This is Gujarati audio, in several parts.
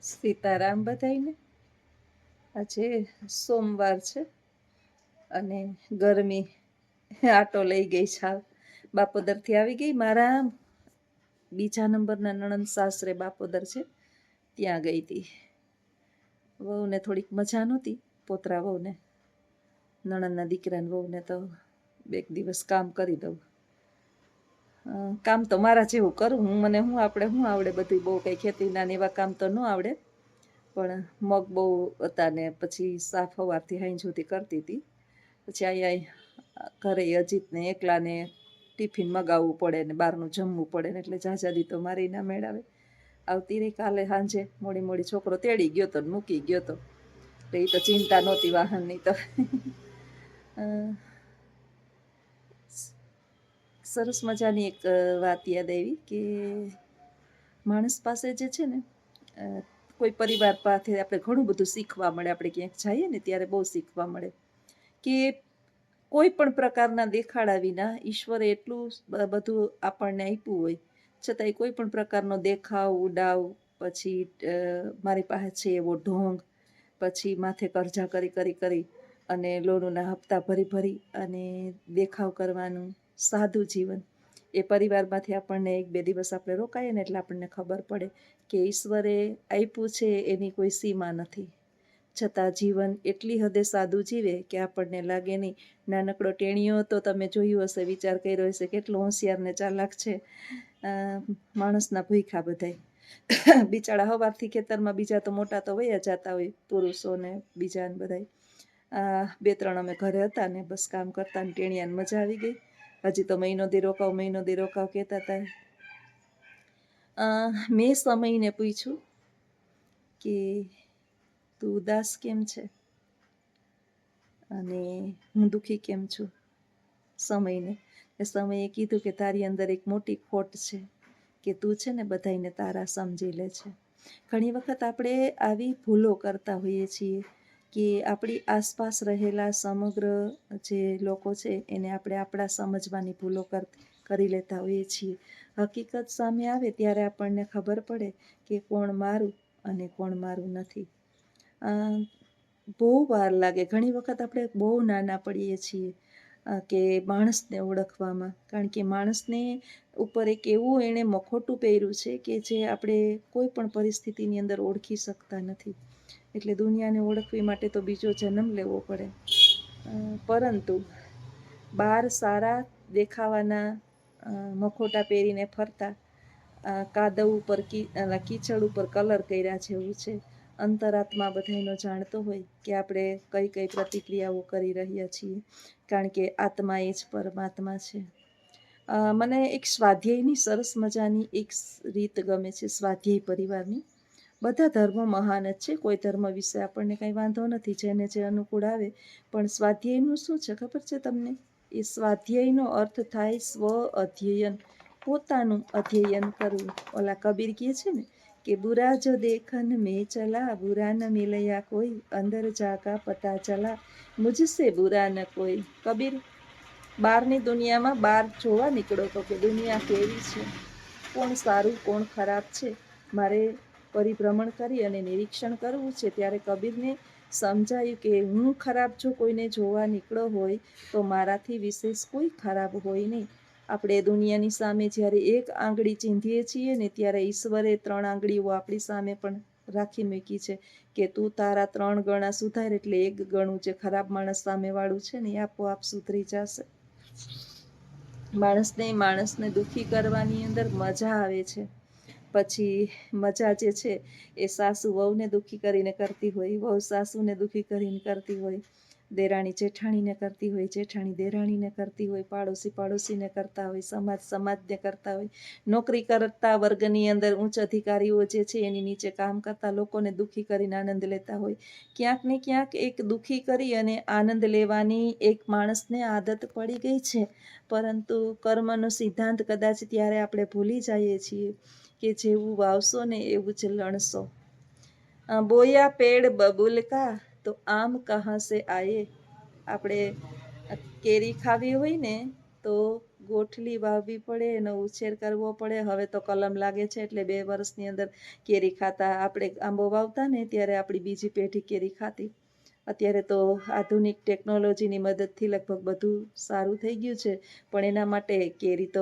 સીતારામ બધાઈને. આજે સોમવાર છે અને ગરમી આટો લઈ ગઈ છે. બાપોદરથી આવી ગઈ. મારા બીજા નંબરના નણંદ સાસરે બાપોદર છે, ત્યાં ગઈ હતી. વહુને થોડીક મજા નહોતી, પોતરા વહુને, નણંદના દીકરાને વહુને તો એક દિવસ કામ કરી દઉં. કામ તો મારા જેવું કરું હું, મને શું આવડે બધું, બહુ કંઈ ખેતીના ને એવા કામ તો ન આવડે, પણ મગ બહુ હતા ને પછી સાફ સવારથી હાઈ સુધી કરતી હતી. પછી અહીંયા ઘરે અજીતને એકલાને ટિફિન મગાવવું પડે ને બહારનું જમવું પડે ને એટલે ઝાઝાદી તો મારી ના મેળાવે. આવતી રહી કાલે સાંજે મોડી છોકરો તેડી ગયો તો મૂકી ગયો તો, એટલે એ તો ચિંતા નહોતી વાહનની તો. સરસ મજાની એક વાત યાદ આવી કે માણસ પાસે જે છે ને, કોઈ પરિવાર પાસે આપણે ઘણું બધું શીખવા મળે. આપણે ક્યાંક જઈએ ને ત્યારે બહુ શીખવા મળે કે કોઈ પણ પ્રકારના દેખાડા વિના ઈશ્વરે એટલું બધું આપણને આપ્યું હોય છતાંય કોઈ પણ પ્રકારનો દેખાવ, ઉડાવ, પછી મારી પાસે છે એવો ઢોંગ, પછી માથે કરજા કરી અને લોનના હપ્તા ભરી અને દેખાવ કરવાનું સાદું જીવન, એ પરિવારમાંથી આપણને 1-2 દિવસ આપણે રોકાઈએ ને એટલે આપણને ખબર પડે કે ઈશ્વરે આપ્યું છે એની કોઈ સીમા નથી, છતાં જીવન એટલી હદે સાદું જીવે કે આપણને લાગે નહીં. નાનકડો ટેણીયો તો તમે જોયું હશે, વિચાર કર્યો હશે કેટલો હોશિયાર ને ચાલાક છે. માણસના ભૂખા બધાય બિચારા સવારથી ખેતરમાં, બીજા તો મોટા તો વયા જતા હોય, પુરુષોને બીજા ને બધાય. 2-3 અમે ઘરે હતા ને બસ કામ કરતા ને ટેણિયાને મજા આવી ગઈ. હજી તો મહિનો દી રોકાવ કહેતા હતા. મેં સમયને પૂછ્યું કે તું ઉદાસ કેમ છે અને હું દુઃખી કેમ છું. સમયે કીધું કે તારી અંદર એક મોટી ખોટ છે કે તું છે ને બધાને તારા સમજી લે છે. ઘણી વખત આપણે આવી ભૂલો કરતા હોઈએ છીએ કે આપણી આસપાસ રહેલા સમગ્ર જે લોકો છે એને આપણે આપણા સમજવાની ભૂલો કરી લેતા હોઈએ છીએ. હકીકત સામે આવે ત્યારે આપણને ખબર પડે કે કોણ મારું અને કોણ મારું નથી. બહુ વાર લાગે. ઘણી વખત આપણે બહુ નાના પડીએ છીએ કે માણસને ઓળખવામાં, કારણ કે માણસને ઉપર એક એવું એણે મખોટું પહેર્યું છે કે જે આપણે કોઈ પણ પરિસ્થિતિની અંદર ઓળખી શકતા નથી. એટલે દુનિયાને ઓળખવી માટે તો બીજો જન્મ લેવો પડે. પરંતુ બહાર સારા દેખાવાના મખોટા પહેરીને ફરતા, કાદવ ઉપર કીચડ ઉપર કલર કર્યા જેવું છે. અંતરાત્મા બધાનો જાણતો હોય કે આપણે કઈ પ્રતિક્રિયાઓ કરી રહ્યા છીએ, કારણ કે આત્મા એ જ પરમાત્મા છે. મને એક સ્વાધ્યાયની સરસ મજાની એક રીત ગમે છે, સ્વાધ્યાય પરિવારની. બધા ધર્મો મહાન જ છે, કોઈ ધર્મ વિશે આપણને કંઈ વાંધો નથી, જેને જે અનુકૂળ આવે. પણ સ્વાધ્યાયનું શું છે ખબર છે તમને? એ સ્વાધ્યાયનો અર્થ થાય સ્વ અધ્યયન, પોતાનું અધ્યયન કરવું. ઓલા કબીર કહે છે ને કે બુરા જો દેખન મેં ચલા, બુરા ન મિલયા કોઈ, અંદર જાકા પતા ચલા, મુझसे बुरा न कोई. કબીર બહારની દુનિયામાં બહાર જોવા નીકળો તો કે દુનિયા કેવી છે, કોણ સારું કોણ ખરાબ છે, મારે પરિભ્રમણ કરી અને નિરીક્ષણ કરવું છે. ત્યારે કબીરને સમજાયું કે હું ખરાબ જો કોઈને જોવા નીકળો હોય તો મારાથી વિશેષ કોઈ ખરાબ હોય નહીં. આપણે દુનિયાની સામે જ્યારે એક આંગળી ચીંધીએ છીએ ને ત્યારે ઈશ્વરે 3 આંગળીઓ આપણી સામે પણ રાખી મૂકી છે કે તું તારા 3 ગણા સુધાર એટલે 1 ગણું જે ખરાબ માણસ સામેવાળું છે ને એ આપોઆપ સુધરી જશે. માણસને દુઃખી કરવાની અંદર મજા આવે છે. પછી મજા જે છે એ સાસુ વહુને દુઃખી કરીને કરતી હોય, વહુ સાસુને દુઃખી કરીને કરતી હોય, દેરાણી જેઠાણીને કરતી હોય, જેઠાણી દેરાણીને કરતી હોય, પાડોશીને કરતા હોય, સમાજને કરતા હોય, નોકરી કરતા વર્ગની અંદર ઉચ્ચ અધિકારીઓ જે છે એની નીચે કામ કરતા લોકોને દુઃખી કરીને આનંદ લેતા હોય. ક્યાંક ને ક્યાંક એક દુઃખી કરી અને આનંદ લેવાની એક માણસને આદત પડી ગઈ છે. પરંતુ કર્મનો સિદ્ધાંત કદાચ ત્યારે આપણે ભૂલી જઈએ છીએ કે જેવું વાવશો ને એવું જ લણશો. બોયા પેડ બબુલ કા તો આમ કહા સે આયે. આપણે કેરી ખાવી હોય ને તો ગોઠલી વાવવી પડે, એનો ઉછેર કરવો પડે. હવે તો કલમ લાગે છે એટલે 2 વર્ષની અંદર કેરી ખાતા. આપણે આંબો વાવતા ને ત્યારે આપણી બીજી પેઢી કેરી ખાતી. અત્યારે તો આધુનિક ટેકનોલોજીની મદદથી લગભગ બધું સારું થઈ ગયું છે, પણ એના માટે કેરી તો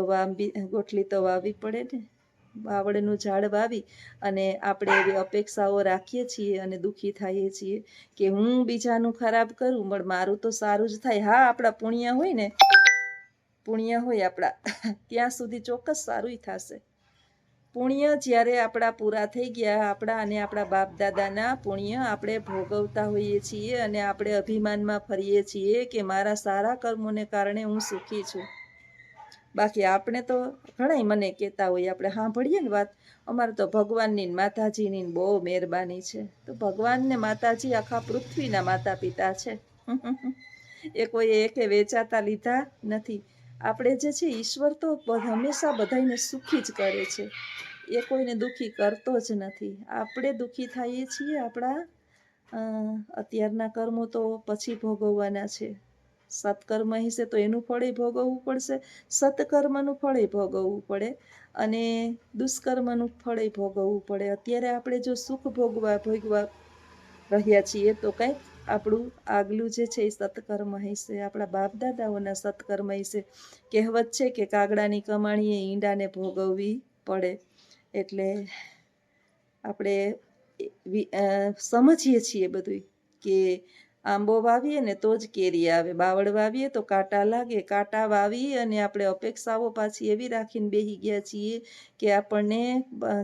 ગોઠલી તો વાવવી પડે ને. બાવળનું ઝાડ વાવી અને આપણે એવી અપેક્ષાઓ રાખીએ છીએ અને દુઃખી થઈએ છીએ કે હું બીજાનું ખરાબ કરું પણ મારું તો સારું જ થાય. હા, આપણા પુણ્ય હોય ને, પુણ્ય હોય આપણા ત્યાં સુધી ચોક્કસ સારું થશે. પુણ્ય જ્યારે આપણા પૂરા થઈ ગયા, આપણા અને આપણા બાપ દાદાના પુણ્ય આપણે ભોગવતા હોઈએ છીએ અને આપણે અભિમાનમાં ફરીએ છીએ કે મારા સારા કર્મોને કારણે હું સુખી છું. બાકી આપણે તો ઘણાય મને કહેતા હોય, આપણે સાંભળીએ ને વાત, અમારે તો ભગવાનની માતાજીની બહુ મહેરબાની છે. તો ભગવાન ને માતાજી આખા પૃથ્વીના માતા પિતા છે. એ કોઈ એકે વેચાતા લીધા નથી. આપણે જે છે ઈશ્વર તો હંમેશા બધાને સુખી જ કરે છે, એ કોઈને દુઃખી કરતો જ નથી. આપણે દુઃખી થઈએ છીએ આપણા અત્યારના કર્મો તો પછી ભોગવવાના છે. સત્કર્મ હશે તો એનું ફળ ભોગવવું પડશે, સત્કર્મનું ફળ ભોગવવું પડે અને દુષ્કર્મનું ફળ ભોગવવું પડે. અત્યારે આપણે જો સુખ ભોગવા રહ્યા છીએ તો કંઈક આપણું આગલું જે છે એ સત્કર્મ હશે, આપણા બાપ દાદાઓના સત્કર્મ હશે. કહેવત છે કે કાગડાની કમાણીએ ઈંડાને ભોગવવી પડે. એટલે આપણે સમજીએ છીએ બધું કે આંબો વાવીએ ને તો જ કેરી આવે, બાવળ વાવીએ તો કાંટા લાગે. કાંટા વાવી અને આપણે અપેક્ષાઓ પાછી એવી રાખીને બેસી ગયા છીએ કે આપણને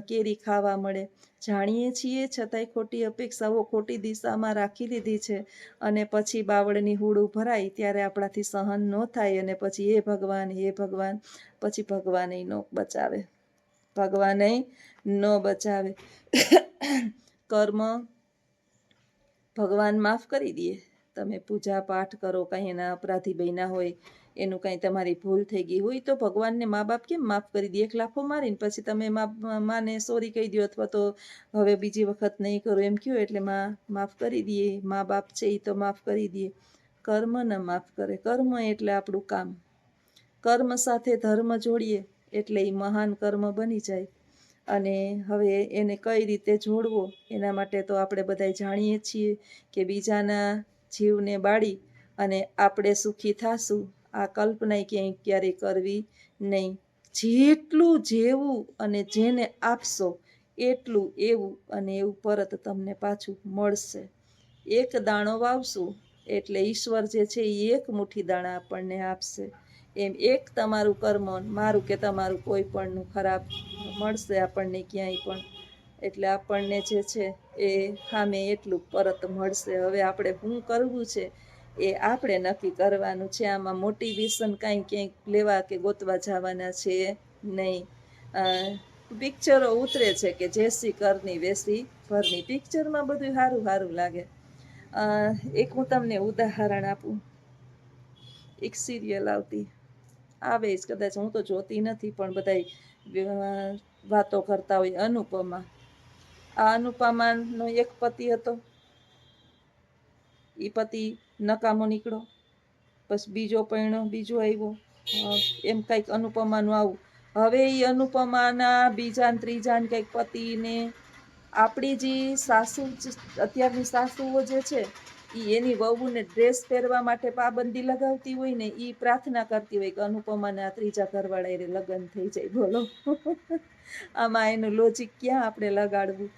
કેરી ખાવા મળે. જાણીએ છીએ છતાંય ખોટી અપેક્ષાઓ ખોટી દિશામાં રાખી લીધી છે અને પછી બાવળની હુડું ભરાય ત્યારે આપણાથી સહન ન થાય અને પછી હે ભગવાન, હે ભગવાન, પછી ભગવાન ન બચાવે, ભગવાન ન બચાવે. કર્મ ભગવાન માફ કરી દે. તમે પૂજા પાઠ કરો, કાંઈ એના અપરાધી બન્યા હોય, એનું કાંઈ તમારી ભૂલ થઈ ગઈ હોય તો ભગવાનને મા બાપ કેમ માફ કરી દે? એક લાફો મારીને પછી તમે માને સોરી કહી દો અથવા તો હવે બીજી વખત નહીં કરો એમ કહો એટલે માફ કરી દે. મા બાપ છે એ તો માફ કરી દે, કર્મ ન માફ કરે. કર્મ એટલે આપણું કામ. કર્મ સાથે ધર્મ જોડીએ એટલે એ મહાન કર્મ બની જાય. અને હવે એને કઈ રીતે જોડવો એના માટે તો આપણે બધા જાણીએ છીએ કે બીજાના જીવને બાળી અને આપણે સુખી થાશું આ કલ્પના ક્યારેય કરવી નહીં. જેટલું જેવું અને જેને આપશો એટલું એવું અને એવું પરત તમને પાછું મળશે. એક દાણો વાવશું એટલે ઈશ્વર જે છે એ એક મુઠ્ઠી દાણા આપણને આપશે. એમ એક તમારું કર્મ, મારું કે તમારું કોઈ પણનું ખરાબ મળશે આપણને ક્યાંય પણ. એટલે આપણને જે છે એ સામે એટલું પરત મળશે. હવે આપણે શું કરવું છે એ આપણે નક્કી કરવાનું છે. આમાં મોટિવેશન કાંઈ ક્યાંય લેવા કે ગોતવા જવાના છે નહીં. પિક્ચરો ઉતરે છે કે જેસી કરની વેસી ભરની, પિક્ચરમાં બધું સારું સારું લાગે. એક હું તમને ઉદાહરણ આપું. એક સિરિયલ આવતી, આવે જ કદાચ, હું તો જોતી નથી પણ બધા વાતો કરતા હોય, અનુપમા. આ અનુપમાનો એક પતિ હતો, એ પતિ નકામો નીકળો, પછી બીજો પરણ્યો, બીજો આવ્યો, એમ કંઈક અનુપમાનું આવું. હવે એ અનુપમાના બીજા ને ત્રીજા ને કંઈક પતિને આપણી જે સાસુ અત્યારની સાસુઓ જે છે એની વહુને ડ્રેસ પહેરવા માટે પાબંદી લગાવતી હોય ને, એ પ્રાર્થના કરતી હોય કે અનુપમાના ત્રીજા ઘરવાળા એ લગ્ન થઈ જાય. બોલો આમાં એનું લોજિક ક્યાં આપણે લગાડવું?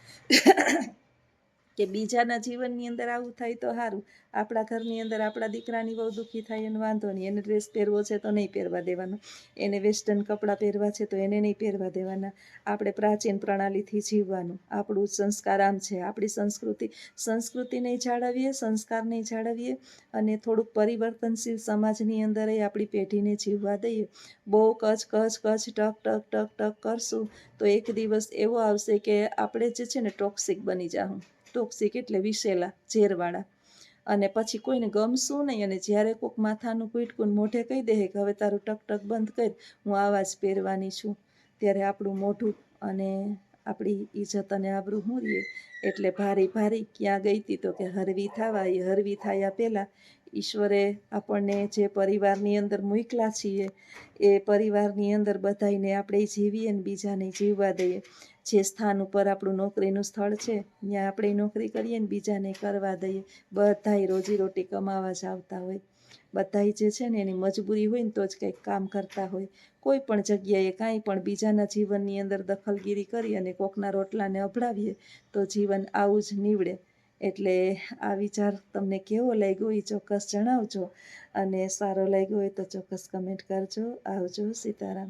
કે બીજાના જીવનની અંદર આવું થાય તો સારું, આપણા ઘરની અંદર આપણા દીકરાની બહુ દુઃખી થાય એને વાંધો નહીં. એને ડ્રેસ પહેરવો છે તો નહીં પહેરવા દેવાનો, એને વેસ્ટર્ન કપડાં પહેરવા છે તો એને નહીં પહેરવા દેવાના. આપણે પ્રાચીન પ્રણાલીથી જીવવાનું. આપણું સંસ્કાર આમ છે, આપણી સંસ્કૃતિ નહીં જાળવીએ, સંસ્કાર નહીં જાળવીએ અને થોડુંક પરિવર્તનશીલ સમાજની અંદર આપણી પેઢીને જીવવા દઈએ. બહુ કચ ટક ટક ટક કરશું તો એક દિવસ એવો આવશે કે આપણે જે છે ને ટોક્સિક બની જાઉં. ટોક્સિક એટલે વિશેલા, ઝેરવાળા. અને પછી કોઈને ગમશું નહીં. અને જ્યારે કોઈક માથાનું કૂટકું મોઢે કહી દે કે હવે તારું ટક ટક બંધ કર, હું આવા જ પહેરવાની છું, ત્યારે આપણું મોઢું અને આપણી ઇજ્જત અને આબરૂ હું રહીએ. એટલે ભારી ભારી ક્યાં ગઈ હતી તો કે હરવી થવા. એ હરવી થયા પહેલાં ઈશ્વરે આપણને જે પરિવારની અંદર મૂકલા છીએ એ પરિવારની અંદર બધાને આપણે જીવીએ ને બીજાને જીવવા દઈએ. જે સ્થાન ઉપર આપણું નોકરીનું સ્થળ છે ત્યાં આપણે નોકરી કરીએ ને બીજાને કરવા દઈએ. બધાય રોજીરોટી કમાવા જ આવતા હોય. બધાય જે છે ને એની મજબૂરી હોય ને તો જ કંઈક કામ કરતા હોય. કોઈ પણ જગ્યાએ કાંઈ પણ બીજાના જીવનની અંદર દખલગીરી કરી અને કોકના રોટલાને અભડાવીએ તો જીવન આવું જ નીવડે. એટલે આ વિચાર તમને કેવો લાગ્યો એ ચોક્કસ જણાવજો, અને સારો લાગ્યો હોય તો ચોક્કસ કમેન્ટ કરજો. આવજો. સીતારામ.